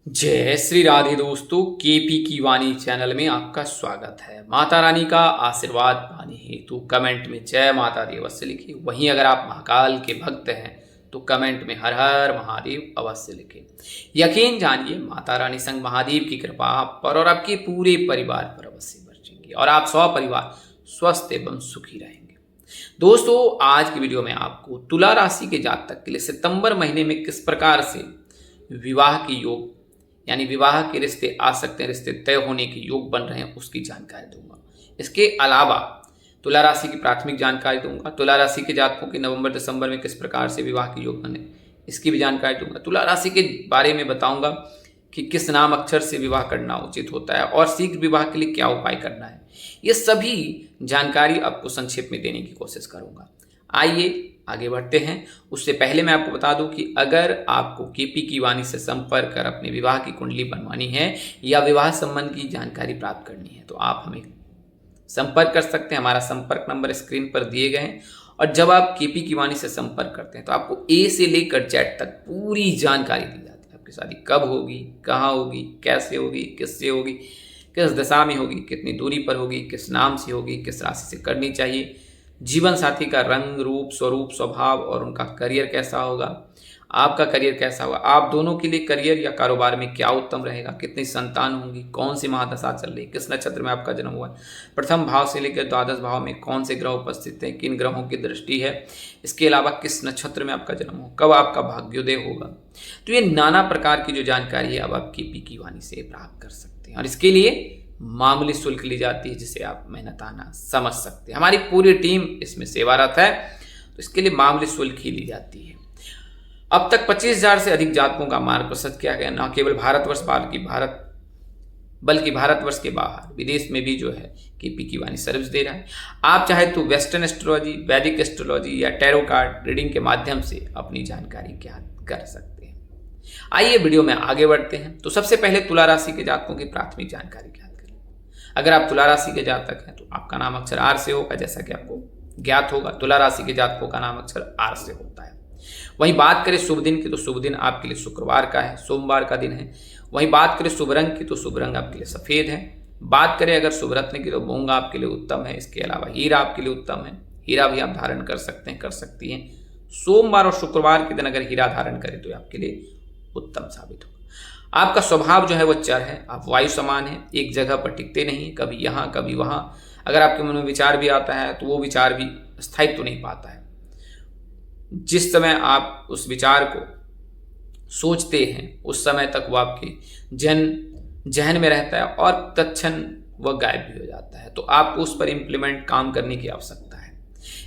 जय श्री राधे दोस्तों, केपी की वाणी चैनल में आपका स्वागत है। माता रानी का आशीर्वाद पाने हेतु कमेंट में जय माता दी अवश्य लिखिए। वहीं अगर आप महाकाल के भक्त हैं तो कमेंट में हर हर महादेव अवश्य लिखिए। यकीन जानिए माता रानी संग महादेव की कृपा आप पर और आपके पूरे परिवार पर अवश्य बरसेंगी और आप सौ परिवार स्वस्थ एवं सुखी रहेंगे। दोस्तों, आज की वीडियो में आपको तुला राशि के जातक के लिए सितंबर महीने में किस प्रकार से विवाह की योग यानी विवाह के रिश्ते आ सकते हैं, रिश्ते तय होने के योग बन रहे हैं, उसकी जानकारी दूंगा। इसके अलावा तुला राशि की प्राथमिक जानकारी दूंगा। तुला राशि के जातकों के नवंबर दिसंबर में किस प्रकार से विवाह के योग बने, इसकी भी जानकारी दूंगा। तुला राशि के बारे में बताऊंगा कि किस नाम अक्षर से विवाह करना उचित होता है और शीघ्र विवाह के लिए क्या उपाय करना है। ये सभी जानकारी आपको संक्षेप में देने की कोशिश करूंगा। आइए आगे बढ़ते हैं। उससे पहले मैं आपको बता दूं कि अगर आपको केपी की वाणी से संपर्क कर अपने विवाह की कुंडली बनवानी है या विवाह संबंध की जानकारी प्राप्त करनी है तो आप हमें संपर्क कर सकते हैं। हमारा संपर्क नंबर स्क्रीन पर दिए गए हैं। और जब आप केपी की वाणी से संपर्क करते हैं तो आपको ए से लेकर जेड तक पूरी जानकारी दी जाती है। आपकी शादी कब होगी, कहाँ होगी, कैसे होगी, किससे होगी, किस दिशा में होगी, कितनी दूरी पर होगी, किस नाम से होगी, किस राशि से करनी चाहिए, जीवन साथी का रंग, रूप, स्वरूप, स्वभाव और उनका करियर कैसा होगा, आपका करियर कैसा होगा, आप दोनों के लिए करियर या कारोबार में क्या उत्तम रहेगा, कितनी संतान होंगी, कौन सी महादशा चल रही, किस नक्षत्र में आपका जन्म हुआ है, प्रथम भाव से लेकर द्वादश भाव में कौन से ग्रह उपस्थित हैं, किन ग्रहों की दृष्टि है, इसके अलावा किस नक्षत्र में आपका जन्म हो, कब आपका भाग्योदय होगा। तो ये नाना प्रकार की जो जानकारी है अब आप केपी की वाणी से प्राप्त कर सकते हैं और इसके लिए मामूली शुल्क ली जाती है जिसे आप मेहनताना समझ सकते हैं। हमारी पूरी टीम इसमें सेवारत है तो इसके लिए मामूली शुल्क ही ली जाती है। अब तक 25,000 से अधिक जातकों का मार्गदर्शन किया गया, न केवल भारतवर्ष बल्कि भारतवर्ष के बाहर विदेश में भी जो है केपी की वाणी सर्विस दे रहा है। आप चाहे तो वेस्टर्न एस्ट्रोलॉजी, वैदिक एस्ट्रोलॉजी या टैरो कार्ड रीडिंग के माध्यम से अपनी जानकारी ज्ञात कर सकते हैं। आइए वीडियो में आगे बढ़ते हैं। तो सबसे पहले तुला राशि के जातकों की प्राथमिक जानकारी ज्ञात करें। अगर आप तुला राशि के जातक हैं तो आपका नाम अक्षर आर से होगा, जैसा कि आपको ज्ञात होगा। तुला राशि के जातकों का नाम अक्षर आर से होता है। वहीं बात करें शुभ दिन की तो शुभ दिन आपके लिए शुक्रवार का है, सोमवार का दिन है। वहीं बात करें शुभ रंग की तो शुभ रंग आपके लिए सफेद है। बात करें अगर शुभ रत्न की तो मूंगा आपके लिए उत्तम है। इसके अलावा हीरा आपके लिए उत्तम है, हीरा भी आप धारण कर सकते हैं, कर सकती हैं। सोमवार और शुक्रवार के दिन अगर हीरा धारण करें तो आपके लिए उत्तम साबित होगा। आपका स्वभाव जो है वो चर है, आप वायु समान है, एक जगह पर टिकते नहीं, कभी यहाँ कभी वहाँ। अगर आपके मन में विचार भी आता है तो वो विचार भी स्थायित्व तो नहीं पाता है। जिस समय आप उस विचार को सोचते हैं उस समय तक वो आपके जहन में रहता है और तत्क्षण वह गायब भी हो जाता है। तो आपको उस पर इम्प्लीमेंट काम करने की आवश्यकता है।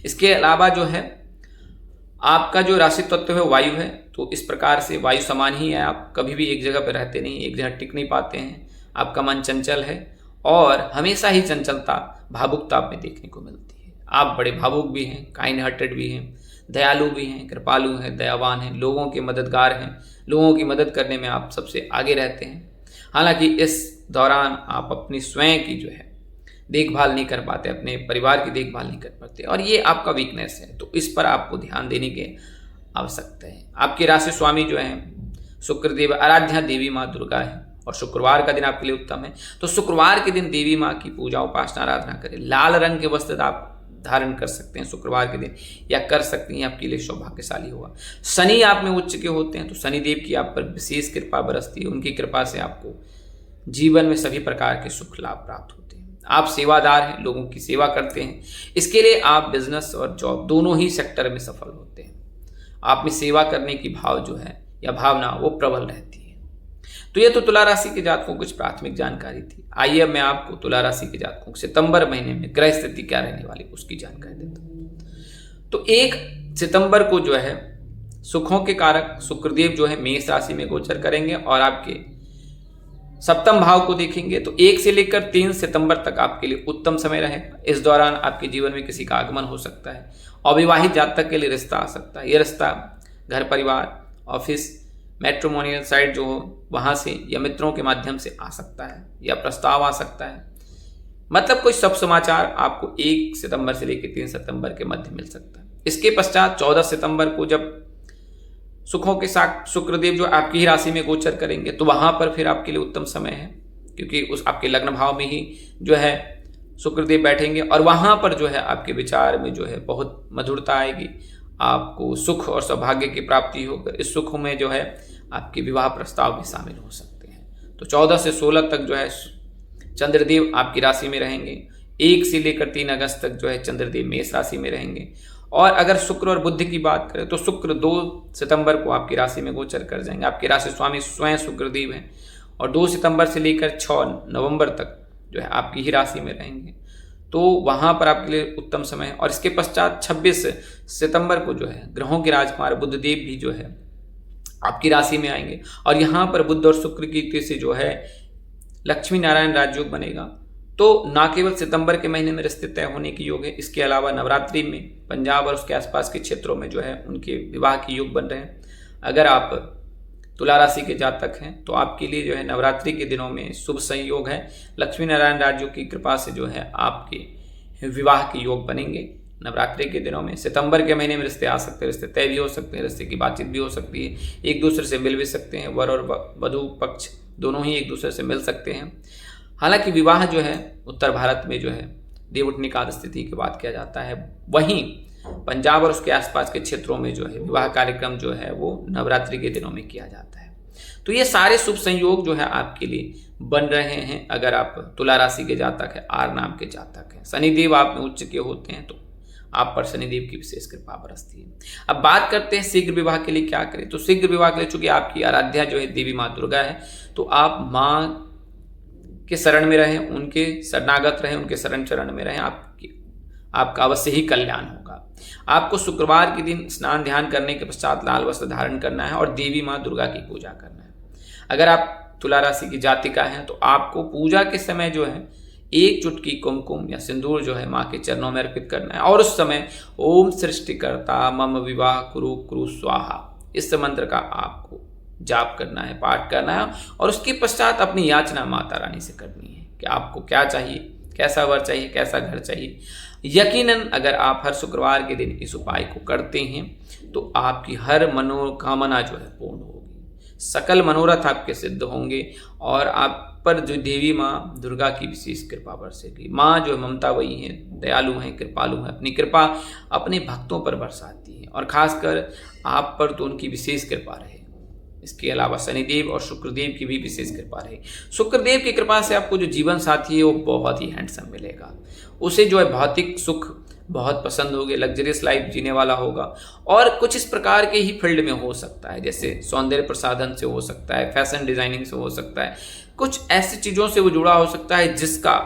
इसके अलावा जो है आपका जो राशि तत्व है वायु है, तो इस प्रकार से वायु समान ही है। आप कभी भी एक जगह पर रहते नहीं, एक जगह टिक नहीं पाते हैं। आपका मन चंचल है और हमेशा ही चंचलता, भावुकता आप में देखने को मिलती है। आप बड़े भावुक भी हैं, काइंड हार्टेड भी हैं, दयालु भी हैं, कृपालु हैं, दयावान हैं, लोगों के मददगार हैं। लोगों की मदद करने में आप सबसे आगे रहते हैं। हालांकि इस दौरान आप अपनी स्वयं की जो है देखभाल नहीं कर पाते, अपने परिवार की देखभाल नहीं कर पाते और ये आपका वीकनेस है। तो इस पर आपको ध्यान देने की आवश्यकता है। आपके राशि स्वामी जो है शुक्रदेव, आराध्या देवी माँ दुर्गा है और शुक्रवार का दिन आपके लिए उत्तम है। तो शुक्रवार के दिन देवी माँ की पूजा उपासना आराधना करें। लाल रंग के वस्त्र आप धारण कर सकते हैं शुक्रवार के दिन या कर सकती हैं, आपके लिए सौभाग्यशाली होगा। शनि आप में उच्च के होते हैं तो शनिदेव की आप पर विशेष कृपा बरसती है। उनकी कृपा से आपको जीवन में सभी प्रकार के सुख लाभ प्राप्त होते हैं। आप सेवादार हैं, लोगों की सेवा करते हैं। इसके लिए आप बिजनेस और जॉब दोनों ही सेक्टर में सफल होते हैं। आप में सेवा करने की भाव जो है या भावना वो प्रबल रहती है। तो ये तो तुला राशि के जातकों की कुछ प्राथमिक जानकारी थी। आइए अब मैं आपको तुला राशि के जातकों को सितंबर महीने में ग्रह स्थिति क्या रहने वाली उसकी जानकारी देता हूँ। तो 1 सितंबर को जो है सुखों के कारक शुक्रदेव जो है मेष राशि में गोचर करेंगे और आपके सप्तम भाव को देखेंगे। तो 1 से लेकर 3 सितंबर तक आपके लिए उत्तम समय रहेगा। इस दौरान आपके जीवन में किसी का आगमन हो सकता है। अविवाहित जातक के लिए रिश्ता आ सकता है। यह रिश्ता घर परिवार, ऑफिस, मैट्रिमोनियल साइट जो हो वहाँ से या मित्रों के माध्यम से आ सकता है या प्रस्ताव आ सकता है। मतलब कोई सब समाचार आपको 1 सितंबर से लेकर 3 सितंबर के मध्य मिल सकता है। इसके पश्चात 14 सितंबर को जब सुखों के साथ शुक्रदेव जो आपकी ही राशि में गोचर करेंगे, तो वहां पर फिर आपके लिए उत्तम समय है, क्योंकि उस आपके लग्न भाव में ही जो है शुक्रदेव बैठेंगे और वहां पर जो है आपके विचार में जो है बहुत मधुरता आएगी, आपको सुख और सौभाग्य की प्राप्ति होकर इस सुख में जो है आपके विवाह प्रस्ताव भी शामिल हो सकते हैं। तो 14 से 16 तक जो है चंद्रदेव आपकी राशि में रहेंगे। 1 से लेकर 3 अगस्त तक जो है चंद्रदेव मेष राशि में रहेंगे। और अगर शुक्र और बुध की बात करें तो शुक्र 2 सितंबर को आपकी राशि में गोचर कर जाएंगे। आपकी राशि स्वामी स्वयं शुक्रदेव हैं और 2 सितंबर से लेकर 6 नवंबर तक जो है आपकी ही राशि में रहेंगे। तो वहां पर आपके लिए उत्तम समय है। और इसके पश्चात 26 सितंबर को जो है ग्रहों के राजकुमार बुधदेव भी जो है आपकी राशि में आएंगे और यहाँ पर बुध और शुक्र की युति से जो है लक्ष्मी नारायण राजयोग बनेगा। तो न केवल सितंबर के महीने में रिश्ते तय होने की योग है, इसके अलावा नवरात्रि में पंजाब और उसके आसपास के क्षेत्रों में जो है उनके विवाह के योग बन रहे हैं। अगर आप तुला राशि के जातक हैं तो आपके लिए जो है नवरात्रि के दिनों में शुभ संयोग है। लक्ष्मी नारायण राजयोग की कृपा से जो है आपके विवाह के योग बनेंगे नवरात्रि के दिनों में। सितंबर के महीने में रिश्ते आ सकते हैं, रिश्ते तय भी हो सकते हैं, रिश्ते की बातचीत भी हो सकती है, एक दूसरे से मिल भी सकते हैं, वर और वधू पक्ष दोनों ही एक दूसरे से मिल सकते हैं। हालांकि विवाह जो है उत्तर भारत में जो है देवउठनी एकादश तिथि के बाद किया जाता है, वहीं पंजाब और उसके आसपास के क्षेत्रों में जो है विवाह कार्यक्रम जो है वो नवरात्रि के दिनों में किया जाता है। तो ये सारे शुभ संयोग जो है आपके लिए बन रहे हैं अगर आप तुला राशि के जातक है, आर नाम के जातक हैं। शनिदेव आप में उच्च के होते हैं तो आप पर शनिदेव की विशेष कृपा बरसती है। अब बात करते हैं शीघ्र विवाह के लिए क्या करें। तो शीघ्र विवाह के लिए चूंकि आपकी आराध्या जो है देवी माँ दुर्गा है, तो आप माँ के शरण में रहें, उनके शरणागत रहें, उनके शरण चरण में रहें, आपका अवश्य ही कल्याण होगा। आपको शुक्रवार के दिन स्नान ध्यान करने के पश्चात लाल वस्त्र धारण करना है और देवी माँ दुर्गा की पूजा करना है। अगर आप तुला राशि की जातिका हैं तो आपको पूजा के समय जो है 1 चुटकी कुमकुम या सिंदूर जो है माँ के चरणों में अर्पित करना है और उस समय ओम सृष्टिकर्ता मम विवाह कुरु कुरु स्वाहा इस मंत्र का आपको जाप करना है, पाठ करना है और उसके पश्चात अपनी याचना माता रानी से करनी है कि आपको क्या चाहिए, कैसा वर चाहिए, कैसा घर चाहिए। यकीनन अगर आप हर शुक्रवार के दिन इस उपाय को करते हैं तो आपकी हर मनोकामना जो है पूर्ण होगी, सकल मनोरथ आपके सिद्ध होंगे और आप पर जो देवी माँ दुर्गा की विशेष कृपा बरसेगी। माँ जो ममता वही है, दयालु हैं, कृपालु हैं, अपनी कृपा अपने भक्तों पर बरसाती है और खासकर आप पर तो उनकी विशेष कृपा रहे। इसके अलावा शनिदेव और शुक्रदेव की भी विशेष कृपा रहे। शुक्रदेव की कृपा से आपको जो जीवन साथी है वो बहुत ही हैंडसम मिलेगा, उसे जो है भौतिक सुख बहुत पसंद होगी, लग्जरियस लाइफ जीने वाला होगा और कुछ इस प्रकार के ही फील्ड में हो सकता है, जैसे सौंदर्य प्रसाधन से हो सकता है, फैशन डिजाइनिंग से हो सकता है, कुछ ऐसी चीज़ों से वो जुड़ा हो सकता है जिसका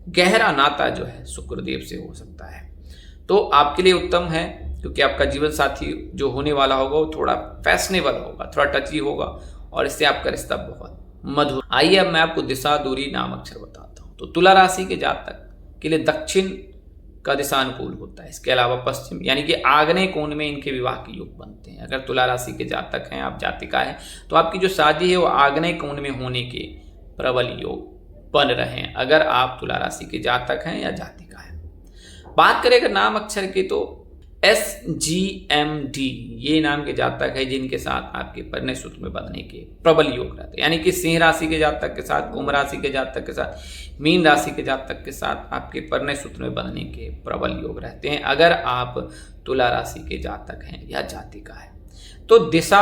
गहरा नाता जो है शुक्रदेव से हो सकता है। तो आपके लिए उत्तम है क्योंकि आपका जीवन साथी जो होने वाला होगा वो थोड़ा फैशनेबल होगा, थोड़ा टची होगा और इससे आपका रिश्ता बहुत मधुर। आइए अब मैं आपको दिशा दूरी नाम अक्षर बताता हूँ। तो तुला राशि के जातक के लिए दक्षिण का दिशा अनुकूल होता है, इसके अलावा पश्चिम यानी कि आग्नेय कोण में इनके विवाह के योग बनते हैं। अगर तुला राशि के जातक हैं, आप जातिका हैं, तो आपकी जो शादी है वो आग्नेय कोण में होने के प्रबल योग बन रहे हैं अगर आप तुला राशि के जातक हैं या जातिका हैं। बात करें अगर नाम अक्षर की तो SGMD ये नाम के जातक है जिनके साथ आपके परिणय सूत्र में बंधने के प्रबल योग रहते हैं, यानी कि सिंह राशि के जातक के साथ, कुंभ राशि के जातक के साथ, मीन राशि के जातक के साथ आपके परिणय सूत्र में बंधने के प्रबल योग रहते हैं अगर आप तुला राशि के जातक हैं या जातिका है। तो दिशा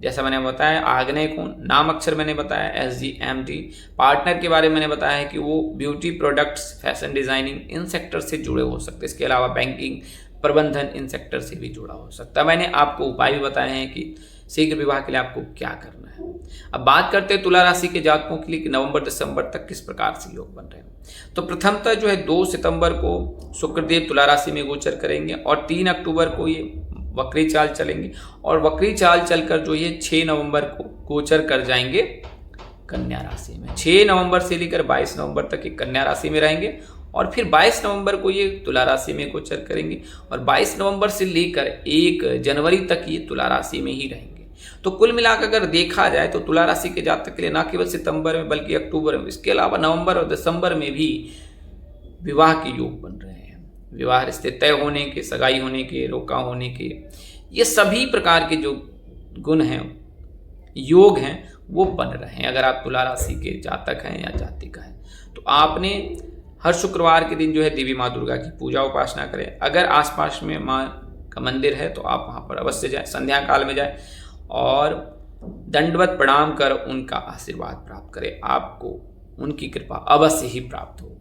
जैसा मैंने बताया आग्नेय कोण, नाम अक्षर मैंने बताया SGMD, पार्टनर के बारे में मैंने बताया है कि वो beauty products, fashion designing in sector से जुड़े हो सकते हैं, इसके अलावा बैंकिंग प्रबंधन इन सेक्टर से भी जुड़ा हो सकता है। मैंने आपको उपाय भी बताए हैं कि शीघ्र विवाह के लिए आपको क्या करना है। अब बात करते हैं तुला राशि के जातकों के लिए कि नवंबर दिसंबर तक किस प्रकार से योग बन रहे हैं। तो प्रथमतः जो है 2 सितंबर को शुक्रदेव तुला राशि में गोचर करेंगे और 3 अक्टूबर को ये वक्री चाल चलेंगे और वक्री चाल चलकर जो ये 6 नवंबर को गोचर कर जाएंगे कन्या राशि में। 6 नवंबर से लेकर 22 नवंबर तक ये कन्या राशि में रहेंगे और फिर 22 नवंबर को ये तुला राशि में गोचर करेंगे और 22 नवंबर से लेकर 1 जनवरी तक ये तुला राशि में ही रहेंगे। तो कुल मिलाकर अगर देखा जाए तो तुला राशि के जातक के लिए न केवल सितंबर में बल्कि अक्टूबर में, इसके अलावा नवंबर और दिसंबर में भी विवाह के योग बन रहे हैं। विवाह रिश्ते तय होने के, सगाई होने के, रोका होने के, ये सभी प्रकार के जो गुण हैं, योग हैं, वो बन रहे हैं। अगर आप तुला राशि के जातक हैं या जातिका हैं तो आपने हर शुक्रवार के दिन जो है देवी माँ दुर्गा की पूजा उपासना करें। अगर आसपास में माँ का मंदिर है तो आप वहाँ पर अवश्य जाएं, संध्या काल में जाएं और दंडवत प्रणाम कर उनका आशीर्वाद प्राप्त करें। आपको उनकी कृपा अवश्य ही प्राप्त होगी।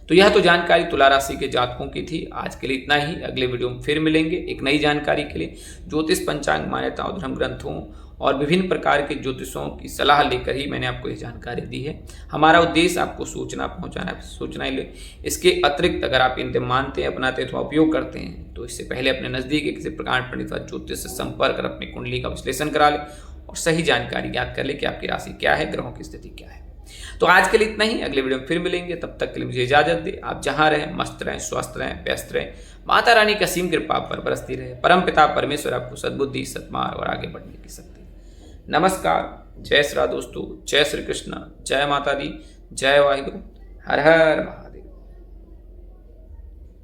तो यह तो जानकारी तुला राशि के जातकों की थी। आज के लिए इतना ही। अगले वीडियो में फिर मिलेंगे एक नई जानकारी के लिए। ज्योतिष, पंचांग, मान्यताओं, धर्म ग्रंथों और विभिन्न प्रकार के ज्योतिषों की सलाह लेकर ही मैंने आपको ये जानकारी दी है। हमारा उद्देश्य आपको सूचना पहुंचाना, सूचना ले। इसके अतिरिक्त अगर आप इनसे मानते हैं, अपनाते हैं अथवा उपयोग करते हैं तो इससे पहले अपने नज़दीक के किसी प्रकार पंडित व ज्योतिष से संपर्क कर अपनी कुंडली का विश्लेषण करा लें और सही जानकारी ज्ञात कर ले कि आपकी राशि क्या है, ग्रहों की स्थिति क्या है। तो आज के लिए इतना ही। अगले वीडियो में फिर मिलेंगे। तब तक के लिए मुझे इजाजत दें। आप जहां रहें मस्त रहें, स्वस्थ रहें, व्यस्त रहें। माता रानी की असीम कृपा पर बरसती रहे। परम पिता परमेश्वर आपको सद्बुद्धि, सद्मार्ग और आगे बढ़ने की शक्ति। नमस्कार। जय श्री राम दोस्तों। जय श्री कृष्ण। जय माता दी। जय वाहिगुरु। हर हर महादेव।